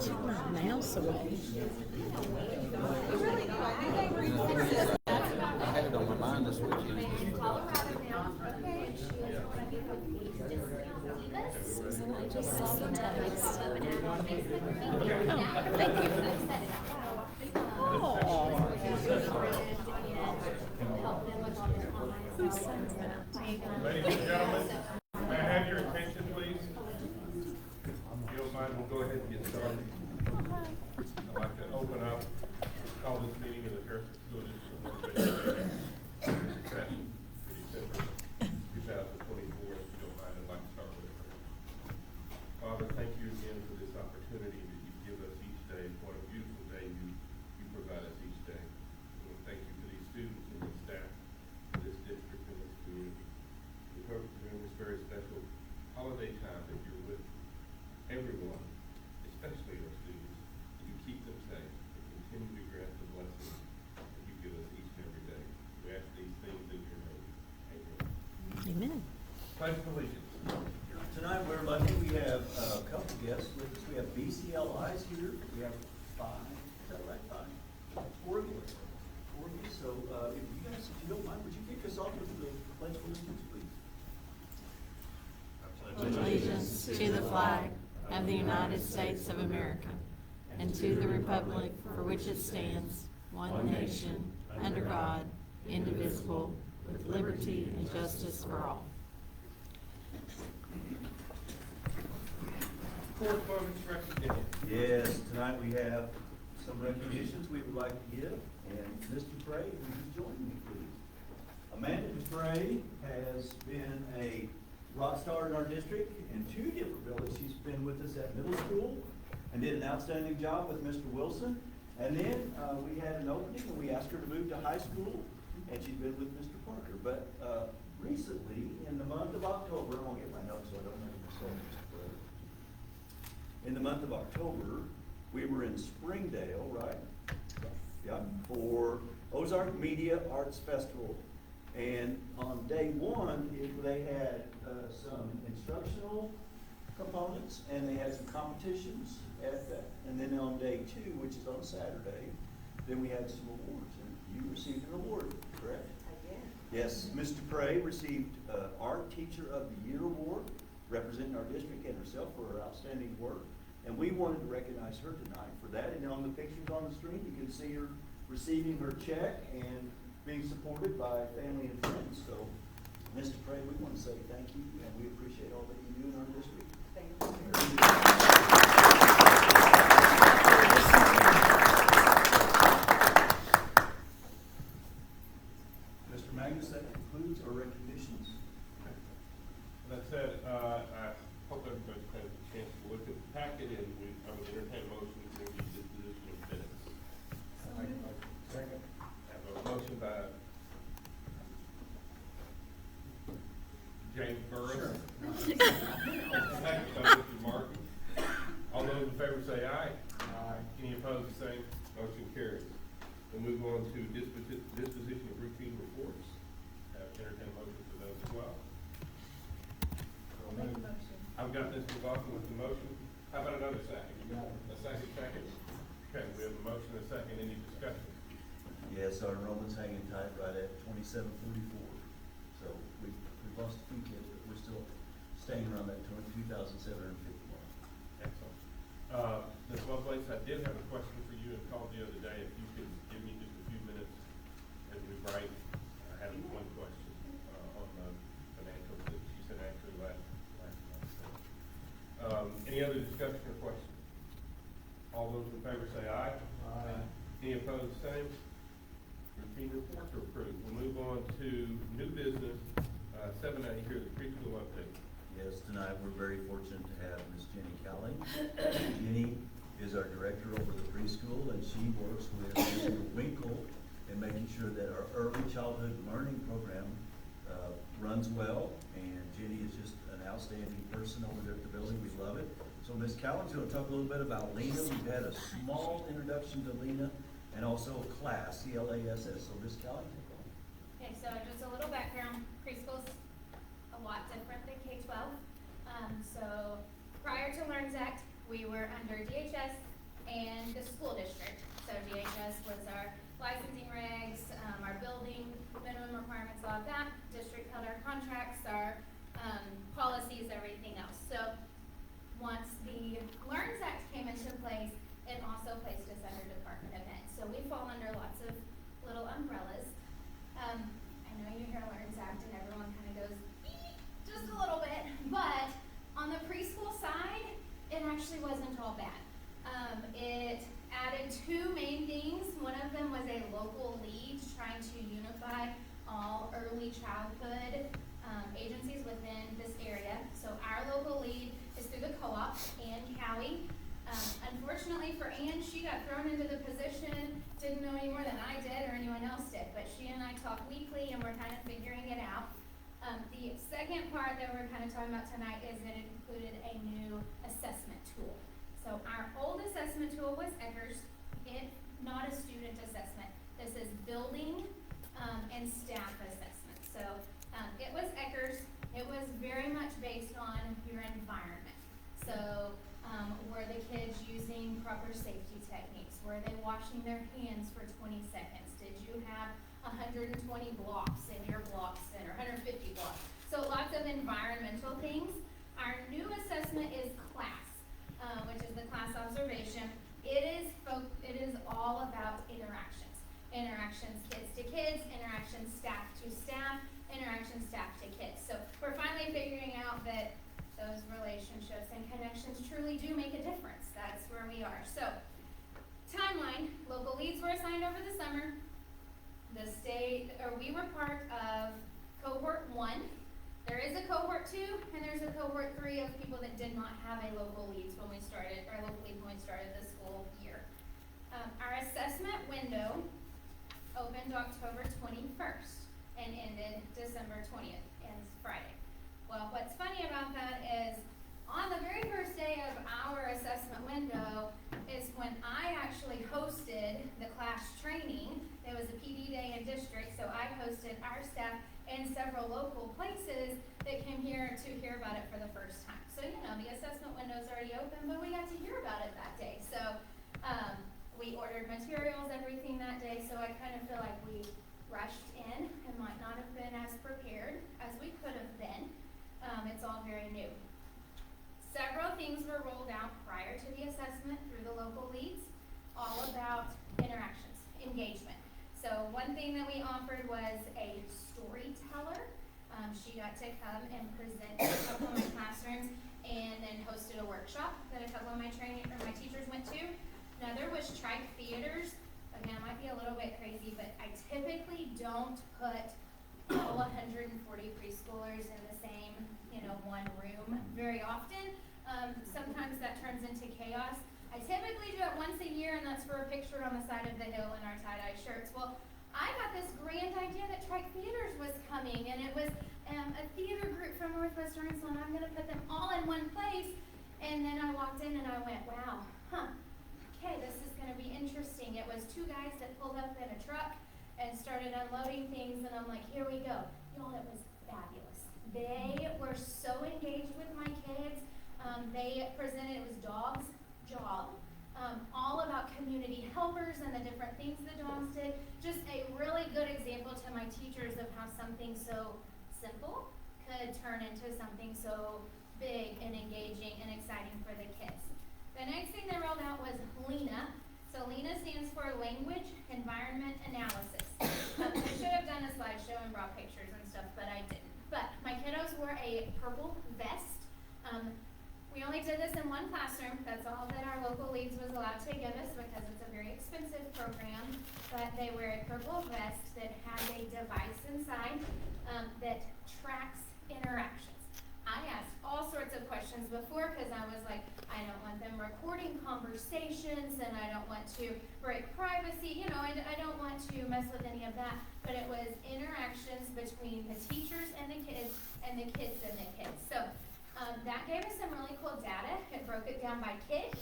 Took my mouse away. I had it on my mind this weekend. Susan, I just saw the text. Oh, thank you. Oh. Who sent that? Ladies and gentlemen, may I have your attention, please? If you don't mind, we'll go ahead and get started. I'd like to open up, call this meeting of the Harrison School District session for December 2024. If you don't mind, I'd like to start with a prayer. Father, thank you again for this opportunity that you give us each day. What a beautiful day you provide us each day. And thank you for these students and the staff of this district and this community. We hope during this very special holiday time that you're with everyone, especially our students, that you keep them safe and continue to grant the blessings that you give us each and every day. We ask these things in your name. Amen. Amen. Pledge of allegiance. Tonight we're lucky, we have a couple guests with us. We have BCLIs here. We have 5, is that right, 5? 4 of you. 4 of you. So if you guys, if you don't mind, would you kick us off with the Pledge of Allegiance, please? Allegiance to the flag of the United States of America and to the republic for which it stands, one nation, under God, indivisible, with liberty and justice for all. Correspondence recognition. Yes, tonight we have some recognitions we would like to give. And Mr. Dupre, would you join me, please? Amanda Dupre has been a rock star in our district in 2 different villages. She's been with us at middle school and did an outstanding job with Mr. Wilson. And then we had an opening and we asked her to move to high school, and she's been with Mr. Parker. But recently, in the month of October, I won't get my notes so I don't make mistakes. In the month of October, we were in Springdale, right? Yeah, for Ozark Media Arts Festival. And on day 1, they had some instructional components and they had some competitions at that. And then on day 2, which is on Saturday, then we had some awards. And you received an award, correct? I did. Yes, Ms. Dupre received Art Teacher of the Year Award, representing our district and herself for her outstanding work. And we wanted to recognize her tonight for that. And on the pictures on the screen, you can see her receiving her check and being supported by family and friends. So, Ms. Dupre, we want to say thank you, and we appreciate all that you do in our district. Thank you. Mr. Magnus, that concludes our recognitions. That said, I hope everybody's had a chance to look at the packet, and I would entertain a motion to bring the disposition of minutes. Second. I have a motion by James Burris. Second by Mr. Martin. All those in favor say aye. Aye. Any opposed, the same. Motion carries. We'll move on to disposition of routine reports. Entertain a motion for those as well. I'll make a motion. I've got Mr. McLaughlin with the motion. How about another second? A second? Okay, we have a motion and a second. Any discussion? Yes, our enrollment's hanging tight right at 2744. So we've lost a few kids, but we're still staying around that 2,750 mark. Excellent. Ms. Lovelace, I did have a question for you and called the other day. If you could give me just a few minutes as we write. I have one question on the financials that she said actually last month. Any other discussion or questions? All those in favor say aye. Aye. Any opposed, same. Routine reports are approved. We'll move on to new business, 7A here, the preschool update. Yes, tonight we're very fortunate to have Ms. Jenny Cowling. Jenny is our director over the preschool, and she works with Mr. Winkle in making sure that our early childhood learning program runs well. And Jenny is just an outstanding person over there at the building. We love it. So Ms. Cowling's going to talk a little bit about Lena. We've had a small introduction to Lena and also a class, CLASS. So Ms. Cowling, take on. Okay, so just a little background. Preschool's a lot different than K-12. So prior to LearnZact, we were under DHS, and the school district. So DHS was our licensing regs, our building minimum requirements, all of that. District held our contracts, our policies, everything else. So once the LEARNS Act came into place, it also placed us under Department of Ed. So we fall under lots of little umbrellas. I know you hear LEARNS Act and everyone kind of goes, "Eek," just a little bit, but on the preschool side, it actually wasn't all bad. It added two main things. One of them was a local lead trying to unify all early childhood agencies within this area. So our local lead is through the co-op, Ann Cowie. Unfortunately for Ann, she got thrown into the position, didn't know any more than I did or anyone else did, but she and I talk weekly and we're kind of figuring it out. The second part that we're kind of talking about tonight is that it included a new assessment tool. So our old assessment tool was Eckers, not a student assessment. This is building and staff assessment. So it was Eckers. It was very much based on your environment. So were the kids using proper safety techniques? Were they washing their hands for 20 seconds? Did you have 120 blocks in your block center, 150 blocks? So lots of environmental things. Our new assessment is class, which is the class observation. It is all about interactions. Interactions kids to kids, interactions staff to staff, interactions staff to kids. So we're finally figuring out that those relationships and connections truly do make a difference. That's where we are. So, timeline, local leads were assigned over the summer. We were part of cohort 1. There is a cohort 2, and there's a cohort 3 of people that did not have a local leads when we started, or local lead when we started the school year. Our assessment window opened October 21st and ended December 20th, and Friday. Well, what's funny about that is on the very first day of our assessment window is when I actually hosted the class training. There was a PD day in district, so I hosted our staff and several local places that came here to hear about it for the first time. So, the assessment window's already open, but we got to hear about it that day. So, we ordered materials, everything that day, so I kind of feel like we rushed in and might not have been as prepared as we could have been. It's all very new. Several things were rolled out prior to the assessment through the local leads, all about interactions, engagement. So one thing that we offered was a storyteller. She got to come and present in a couple of my classrooms and then hosted a workshop that a couple of my teachers went to. Another was trike theaters. Again, it might be a little bit crazy, but I typically don't put all 140 preschoolers in the same, one room very often. Sometimes that turns into chaos. I typically do it once a year, and that's for a picture on the side of the hill in our tie-dye shirts. Well, I got this grand idea that Trike Theaters was coming, and it was a theater group from Northwest Arkansas, and I'm going to put them all in one place. And then I walked in and I went, wow, okay, this is going to be interesting. It was two guys that pulled up in a truck and started unloading things, and I'm like, here we go. Y'all, it was fabulous. They were so engaged with my kids. They presented, it was Dog's Job, all about community helpers and the different things the dogs did. Just a really good example to my teachers of how something so simple could turn into something so big and engaging and exciting for the kids. The next thing they rolled out was LENA. So LENA stands for Language Environment Analysis. I should have done a slideshow and brought pictures and stuff, but I didn't. But my kiddos wore a purple vest. We only did this in one classroom. That's all that our local leads was allowed to give us because it's a very expensive program. But they wear a purple vest that has a device inside that tracks interactions. I asked all sorts of questions before because I was like, I don't want them recording conversations and I don't want to break privacy. I don't want to mess with any of that. But it was interactions between the teachers and the kids and the kids and the kids. So that gave us some really cool data. It broke it down by kid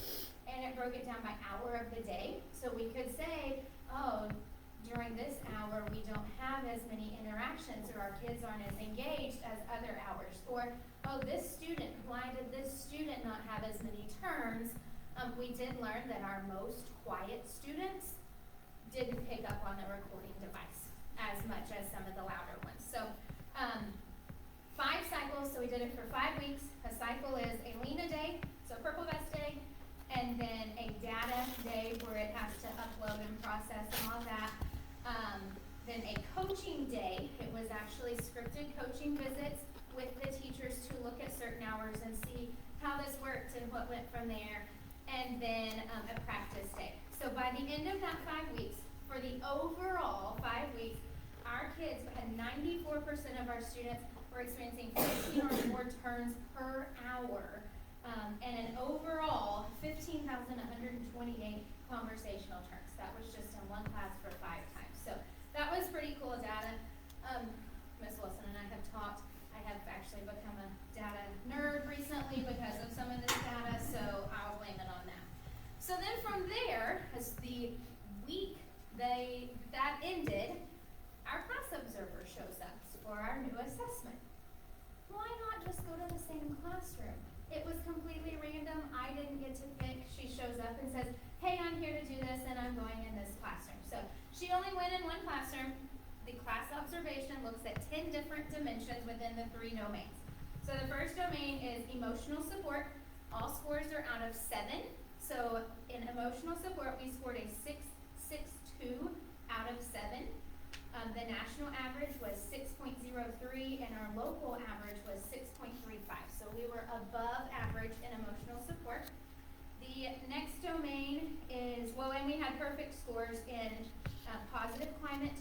and it broke it down by hour of the day. So we could say, during this hour we don't have as many interactions, or our kids aren't as engaged as other hours. Or, why did this student not have as many turns We did learn that our most quiet students didn't pick up on the recording device as much as some of the louder ones. So 5 cycles, so we did it for 5 weeks. A cycle is a Lena day, so purple vest day, and then a data day where it has to upload and process and all that. Then a coaching day. It was actually scripted coaching visits with the teachers to look at certain hours and see how this worked and what went from there. And then a practice day. So by the end of that 5 weeks, for the overall 5 weeks, our kids had 94% of our students were experiencing 15 or more turns per hour, and an overall 15,128 conversational turns. That was just in one class for 5 times. So that was pretty cool data. Ms. Wilson and I have talked. I have actually become a data nerd recently because of some of this data, so I'll blame it on that. So then from there, as the week that ended, our class observer shows up for our new assessment. Why not just go to the same classroom? It was completely random. I didn't get to pick. She shows up and says, hey, I'm here to do this, and I'm going in this classroom. So she only went in one classroom. The class observation looks at 10 different dimensions within the 3 domains. So the first domain is emotional support. All scores are out of 7. So in emotional support, we scored a 6.62 out of 7. The national average was 6.03, and our local average was 6.35. So we were above average in emotional support. The next domain is, well, and we had perfect scores in positive climate,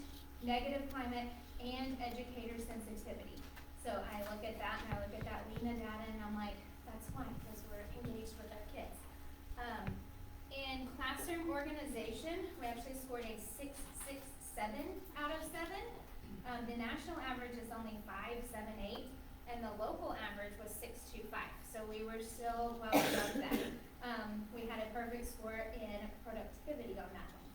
negative climate, and educator sensitivity. So I look at that, and I look at that Lena data, and I'm like, that's why, because we're engaged with our kids. In classroom organization, we actually scored a 6.67 out of 7. The national average is only 5.78, and the local average was 6.25. So we were still well above that. We had a perfect score in productivity on that one.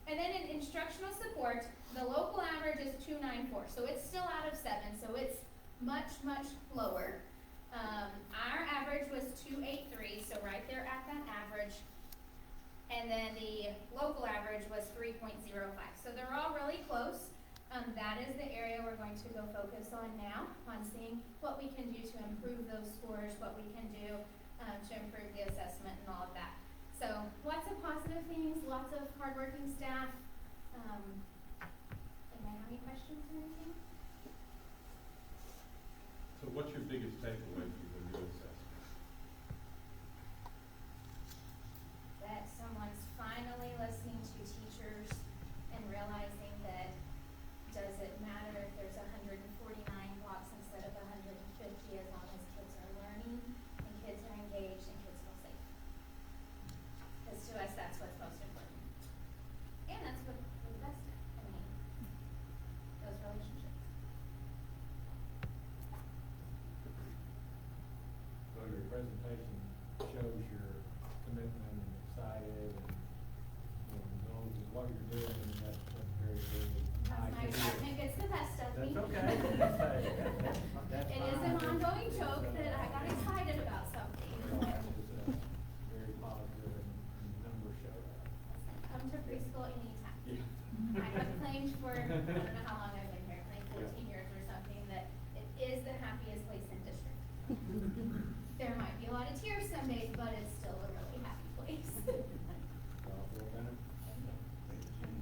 And then in instructional support, the local average is 2.94. So it's still out of 7, so it's much, much lower. Our average was 2.83, so right there at that average. And then the local average was 3.05. So they're all really close. That is the area we're going to go focus on now, on seeing what we can do to improve those scores, what we can do to improve the assessment and all of that. So lots of positive things, lots of hardworking staff. Anybody have any questions or anything? So what's your biggest takeaway from the new assessment? That someone's finally listening to teachers and realizing that does it matter if there's 149 blocks instead of 150 as long as kids are learning and kids are engaged and kids feel safe. Because to us, that's what's most important. And that's what we invest in. I mean, those relationships. So your presentation shows your commitment and excited and knows what you're doing, and that's very, very My nice. department gets the best of me. That's okay. That's It is an fine. ongoing joke that I got excited about something. It's very positive and the numbers show that. Come to preschool anytime. Yeah. I have claimed for, I don't know how long I've been here, like 14 years or something, that it is the happiest place in district. There might be a lot of tears some days, but it's still a really happy place. Well, Bennett?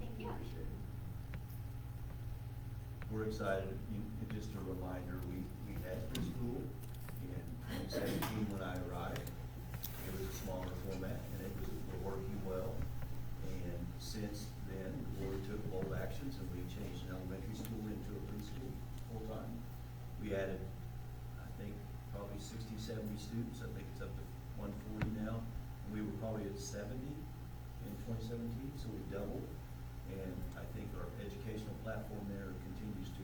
Thank you. Appreciate it. We're excited. Just a reminder, we had preschool in 2017 when I arrived. It was a smaller format, and we're working well. And since then, the board took bold actions, and we changed an elementary school into a preschool full time. We added, I think, probably 60, 70 students. I think it's up to 140 now. And we were probably at 70 in 2017, so we doubled. And I think our educational platform there continues to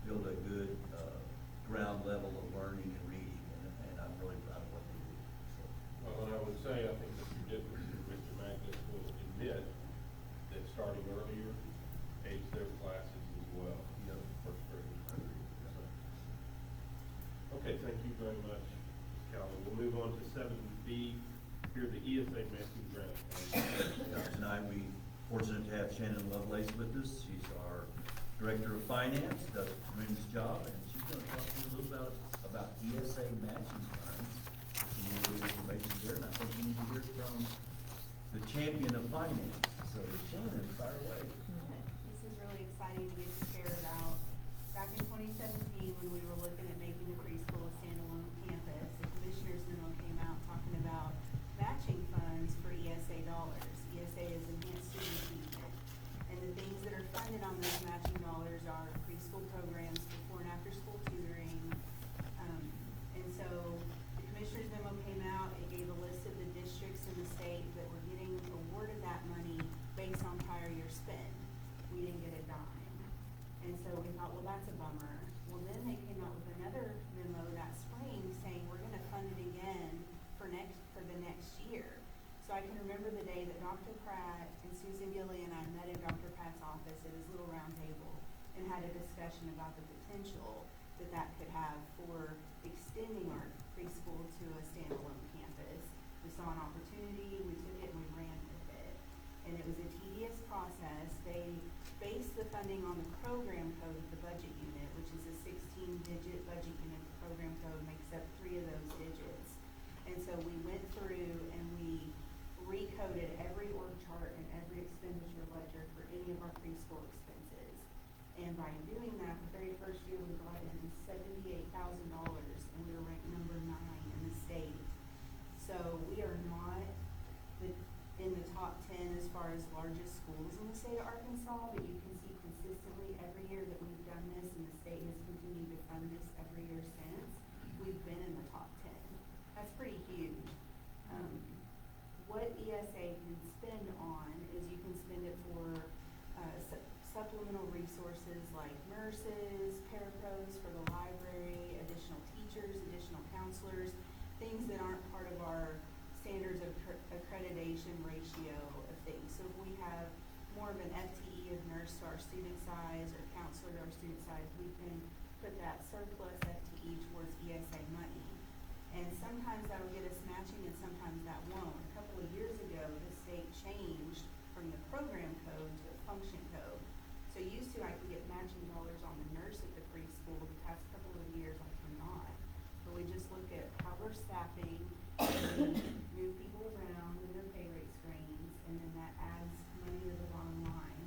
build a good ground level of learning and reading, and I'm really proud of what they do. So, Well, and I would say, I think Mr. Dittmer and Mr. Magnus will admit that starting earlier aids their classes as well, you know, first grade and third grade. So. Okay, thank you very much, Ms. Calvin. We'll move on to 7B. Here, the ESA Amen. Congratulations. Tonight, we fortunate to have Shannon Lovelace with us. She's our Director of Finance, does a tremendous job, and she's gonna talk to you a little about ESA matching funds. Some more good information there, and I think you need to hear from the champion of finance. So Shannon, fire away. This is really exciting to get to share about. Back in 2017, when we were looking at making the preschool a standalone campus, the commissioner's memo came out talking about matching funds for ESA dollars. ESA is Enhanced Student Achievement. And the things that are funded on those matching dollars are preschool programs, before and after school tutoring. And so the commissioner's memo came out, it gave a list of the districts in the state that were getting awarded that money based on prior year spend. We didn't get a dime. And so we thought, well, that's a bummer. Well, then they came out with another memo that spring saying, we're gonna fund it again for the next year. So I can remember the day that Dr. Pratt and Susan Gilly and I met in Dr. Pratt's office at his little round table and had a discussion about the potential that that could have for extending our preschool to a standalone campus. We saw an opportunity, we took it and we ran with it. And it was a tedious process. They based the funding on the program code of the budget unit, which is a 16-digit budget unit. The program code makes up 3 of those digits. And so we went through and we recoded every org chart and every expenditure ledger for any of our preschool expenses. And by doing that, the very first year we brought in $78,000 and we were ranked number 9 in the state. So we are not in the top 10 as far as largest schools in the state of Arkansas, but you can see consistently every year that we've done this, and the state has continued to fund this every year since, we've been in the top 10. That's pretty huge. What ESA can spend on is you can spend it for supplemental resources like nurses, parapros for the library, additional teachers, additional counselors, things that aren't part of our standards of accreditation ratio of things. So if we have more of an FTE of nurse to our student size or counselor to our student size, we can put that surplus FTE towards ESA money. And sometimes that'll get us matching and sometimes that won't. A couple of years ago, the state changed from the program code to a function code. So used to I could get matching dollars on the nurse at the preschool. The past couple of years I cannot. But we just look at how we're staffing, and move people around in their pay rate screens, and then that adds money to the bottom line.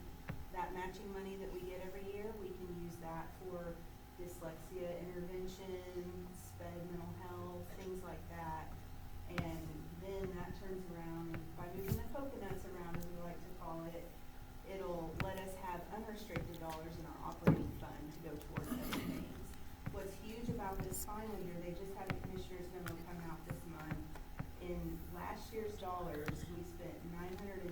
That matching money that we get every year, we can use that for dyslexia intervention, SPED mental health, things like that. And then that turns around, by moving the coconuts around, as we like to call it, it'll let us have unrestricted dollars in our operating fund to go towards other things. What's huge about this final year, they just had a commissioner's memo come out this month. In last year's dollars, we spent $910,000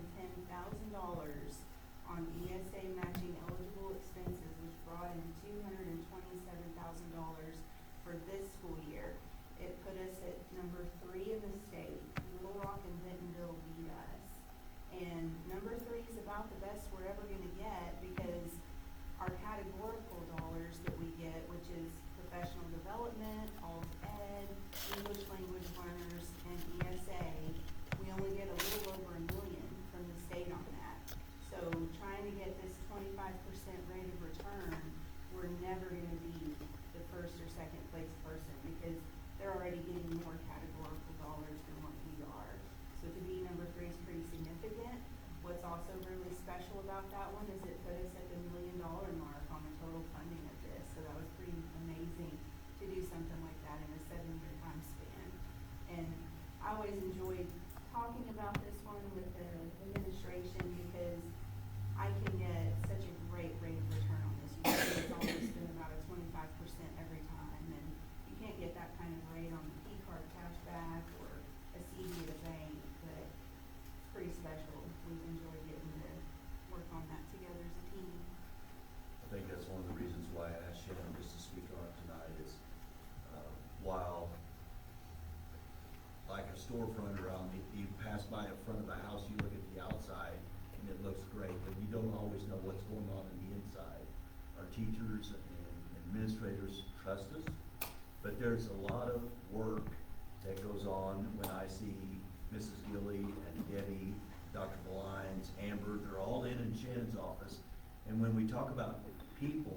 on ESA matching eligible expenses, which brought in $227,000 for this school year. It put us at number 3 in the state. Little Rock and Bentonville beat us. And number 3 is about the best we're ever gonna get because our categorical dollars that we get, which is professional development, alt ed, English language learners, and ESA, we only get a little over $1 million from the state on that. So trying to get this 25% rate of return, we're never gonna be the first or second place person because they're already getting more categorical dollars than what we are. So to be number 3 is pretty significant. What's also really special about that one is it put us at the $1 million mark on the total funding of this. So that was pretty amazing to do something like that in a 7-year time span. And I always enjoyed talking about this one with the administration because I can get such a great rate of return on this. Usually it's always been about a 25% every time, and you can't get that kind of rate on the P-card cashback or a CD at a bank, but it's pretty special. We've enjoyed getting to work on that together as a team. I think that's one of the reasons why I asked Shannon just to speak on it tonight is, while like a storefront around, you pass by in front of the house, you look at the outside and it looks great, but you don't always know what's going on in the inside. Our teachers and administrators trust us, but there's a lot of work that goes on when I see Mrs. Gilly and Debbie, Dr. Blines, Amber, they're all in Shannon's office. And when we talk about people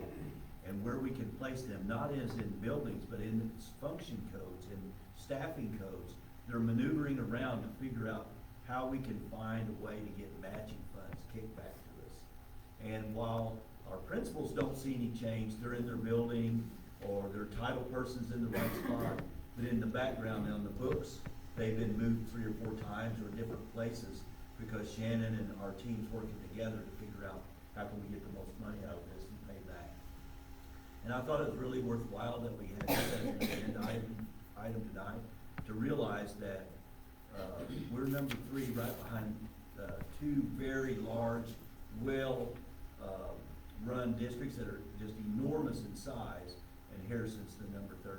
and where we can place them, not as in buildings, but in function codes and staffing codes, they're maneuvering around to figure out how we can find a way to get matching funds kicked back to us. And while our principals don't see any change, they're in their building or their title person's in the right spot, but in the background on the books, they've been moved 3 or 4 times or different places because Shannon and our team's working together to figure out how can we get the most money out of this and pay back. And I thought it was really worthwhile that we had this as an agenda item tonight to realize that we're number 3 right behind 2 very large, run districts that are just enormous in size, and Harrison's the number 3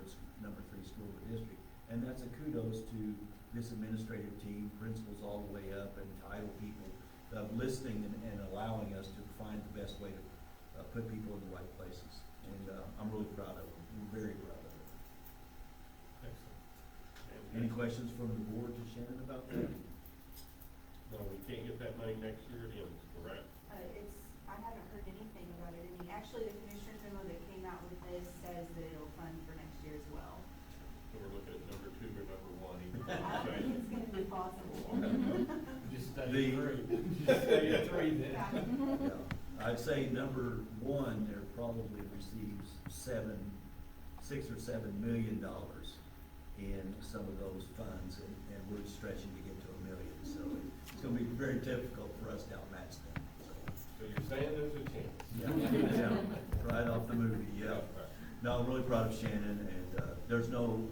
school in the district. And that's a kudos to this administrative team, principals all the way up, and title people, listening and allowing us to find the best way to put people in the right places. And I'm really proud of them. I'm very proud of them. Excellent. Any questions from the board to Shannon about that? No, we can't get that money next year, it ends, correct? I haven't heard anything about it. Actually, the commissioner's memo that came out with this says that it'll fund for next year as well. So we're looking at number 2 or number 1, either. I don't think it's gonna be possible. Just stay The- at 3. Just stay at 3 then. Yeah. I'd say number 1, there probably receives $6 or $7 million in some of those funds, and we're stretching to get to $1 million. So it's gonna be very difficult for us to outmatch them. So you're saying there's a chance? Yeah, right off the movie, yeah. No, I'm really proud of Shannon, and there's no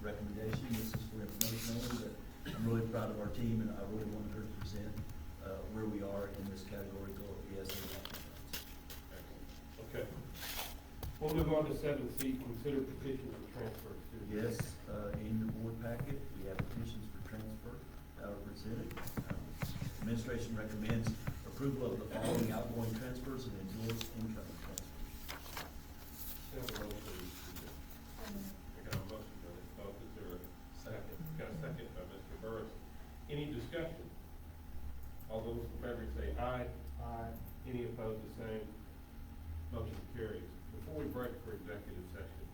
recommendation, this is for information only, but I'm really proud of our team, and I really wanted her to present where we are in this category, go ESA matching funds. Okay. We'll move on to 7C, consider petitions for transfer. Yes, in your board packet, we have petitions for transfer that are presented. Administration recommends approval of the following outgoing transfers and endorse incoming transfers. Have a motion, please. I got a motion by Ms. Pope, is there a second? Got a second by Mr. Burris. Any discussion? All those in favor say aye. Aye. Any opposed, the same. Motion carries. Before we break for executive session,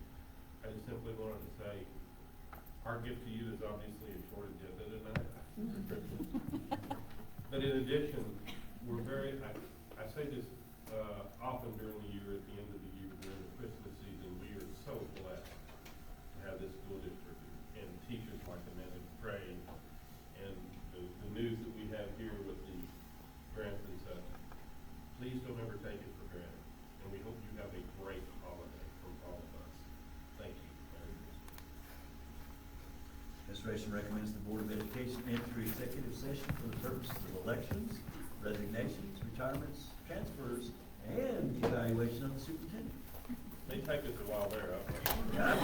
I just simply wanted to say, our gift to you is obviously a short agenda tonight. But in addition, we're I say this often during the year, at the end of the year, during the Christmas season, we are so blessed to have this school district and teachers like Amanda Gray, and the news that we have here with the grants and such. Please don't ever take it for granted, and we hope you have a great holiday from all of us. Thank you. Administration recommends the Board of Education enter executive session for the purposes of elections, resignations, retirements, transfers, and evaluation of the superintendent. May take us a while there, huh?